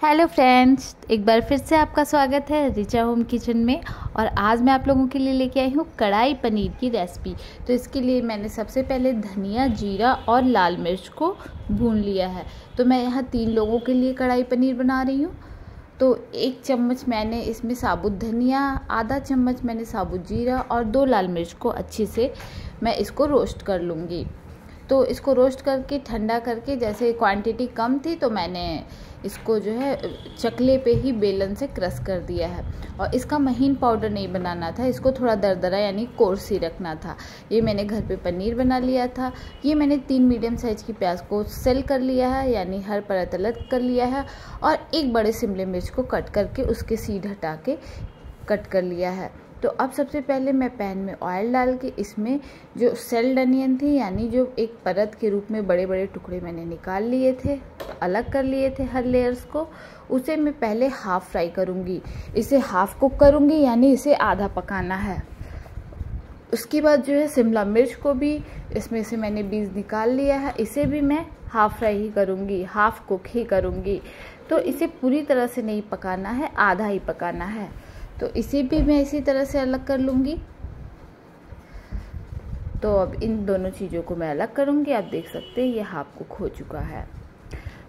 Hello friends, एक बार फिर से आपका स्वागत है रिचा होम किचन में। और आज मैं आप लोगों के लिए लेके आई हूँ कढ़ाई पनीर की रेसिपी। तो इसके लिए मैंने सबसे पहले धनिया, जीरा और लाल मिर्च को भून लिया है। तो मैं यहाँ 3 लोगों के लिए कढ़ाई पनीर बना रही हूँ। तो 1 चम्मच मैंने इसमें साबुत धनिया, आधा चम्मच मैंने साबुत जीरा और 2 लाल मिर्च को अच्छे से मैं इसको रोस्ट कर लूँगी। तो इसको रोस्ट करके ठंडा करके, जैसे क्वांटिटी कम थी तो मैंने इसको जो है चकले पे ही बेलन से क्रश कर दिया है। और इसका महीन पाउडर नहीं बनाना था, इसको थोड़ा दरदरा यानी कोर्स ही रखना था। ये मैंने घर पे पनीर बना लिया था। ये मैंने 3 मीडियम साइज़ की प्याज को सेल कर लिया है, यानी हर परत अलग कर लिया है। और 1 बड़े शिमला मिर्च को कट करके उसके सीड हटा के कट कर लिया है। तो अब सबसे पहले मैं पैन में ऑयल डाल के इसमें जो सेल्ड अनियन थी, यानी जो एक परत के रूप में बड़े बड़े टुकड़े मैंने निकाल लिए थे, अलग कर लिए थे हर लेयर्स को, उसे मैं पहले हाफ फ्राई करूँगी। इसे हाफ कुक करूँगी, यानी इसे आधा पकाना है। उसके बाद जो है शिमला मिर्च को भी इसमें से मैंने बीज निकाल लिया है, इसे भी मैं हाफ फ्राई ही करूँगी, हाफ कुक ही करूँगी। तो इसे पूरी तरह से नहीं पकाना है, आधा ही पकाना है। तो इसे भी मैं इसी तरह से अलग कर लूँगी। तो अब इन दोनों चीज़ों को मैं अलग करूँगी। आप देख सकते हैं ये हाफ कुक हो चुका है।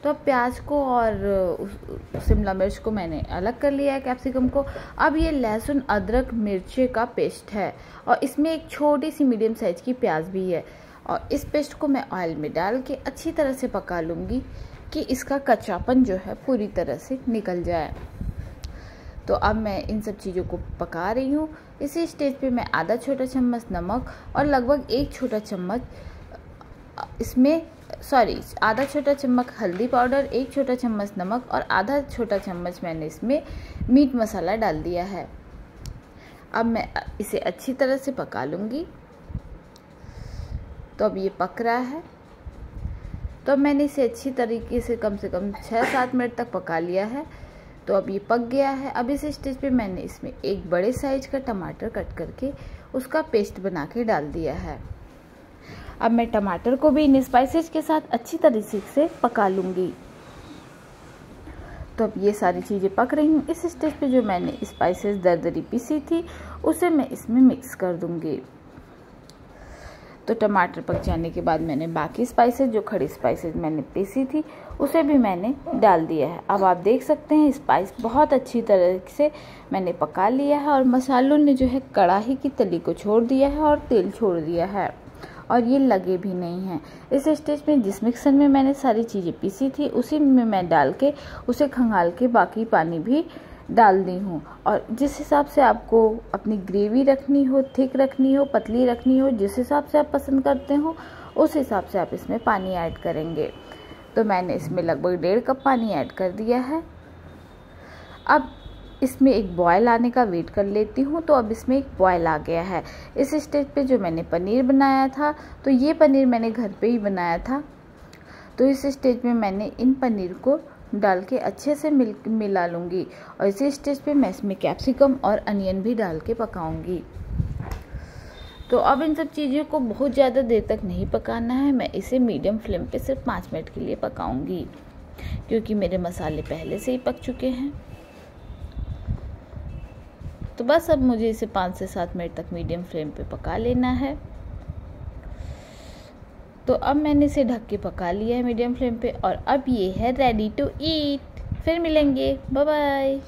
तो अब प्याज को और शिमला मिर्च को मैंने अलग कर लिया है, कैप्सिकम को। अब ये लहसुन, अदरक, मिर्ची का पेस्ट है और इसमें एक छोटी सी मीडियम साइज़ की प्याज भी है। और इस पेस्ट को मैं ऑयल में डाल के अच्छी तरह से पका लूँगी कि इसका कच्चापन जो है पूरी तरह से निकल जाए। तो अब मैं इन सब चीज़ों को पका रही हूँ। इसी स्टेज पे मैं आधा छोटा चम्मच नमक और लगभग 1 छोटा चम्मच आधा छोटा चम्मच हल्दी पाउडर, 1 छोटा चम्मच नमक और आधा छोटा चम्मच मैंने इसमें मीट मसाला डाल दिया है। अब मैं इसे अच्छी तरह से पका लूँगी। तो अब ये पक रहा है। तो अब मैंने इसे अच्छी तरीके से कम 6-7 मिनट तक पका लिया है। तो अब ये पक गया है। अब इस स्टेज पे मैंने इसमें 1 बड़े साइज का टमाटर कट करके उसका पेस्ट बना के डाल दिया है। अब मैं टमाटर को भी इन स्पाइसेस के साथ अच्छी तरीके से पका लूँगी। तो अब ये सारी चीज़ें पक रही हूँ। इस स्टेज पे जो मैंने स्पाइसेस दरदरी पीसी थी उसे मैं इसमें मिक्स कर दूँगी। तो टमाटर पक जाने के बाद मैंने बाकी स्पाइसेस, जो खड़ी स्पाइसेस मैंने पीसी थी, उसे भी मैंने डाल दिया है। अब आप देख सकते हैं स्पाइस बहुत अच्छी तरह से मैंने पका लिया है और मसालों ने जो है कढ़ाई की तली को छोड़ दिया है और तेल छोड़ दिया है और ये लगे भी नहीं हैं। इस स्टेज में जिस मिक्सर में मैंने सारी चीज़ें पीसी थी उसी में मैं डाल के उसे खंगाल के बाकी पानी भी डाल दी हूँ। और जिस हिसाब से आपको अपनी ग्रेवी रखनी हो, थिक रखनी हो, पतली रखनी हो, जिस हिसाब से आप पसंद करते हो उस हिसाब से आप इसमें पानी ऐड करेंगे। तो मैंने इसमें लगभग 1.5 कप पानी ऐड कर दिया है। अब इसमें एक बॉयल आने का वेट कर लेती हूँ। तो अब इसमें एक बॉयल आ गया है। इस स्टेज पे जो मैंने पनीर बनाया था, तो ये पनीर मैंने घर पे ही बनाया था। तो इस स्टेज में मैंने इन पनीर को डाल के अच्छे से मिला लूँगी। और इसी स्टेज पे मैं इसमें कैप्सिकम और अनियन भी डाल के पकाऊंगी। तो अब इन सब चीज़ों को बहुत ज़्यादा देर तक नहीं पकाना है। मैं इसे मीडियम फ्लेम पे सिर्फ 5 मिनट के लिए पकाऊंगी, क्योंकि मेरे मसाले पहले से ही पक चुके हैं। तो बस अब मुझे इसे 5 से 7 मिनट तक मीडियम फ्लेम पे पका लेना है। तो अब मैंने इसे ढक के पका लिया है मीडियम फ्लेम पे और अब ये है रेडी टू ईट। फिर मिलेंगे, बाय बाय।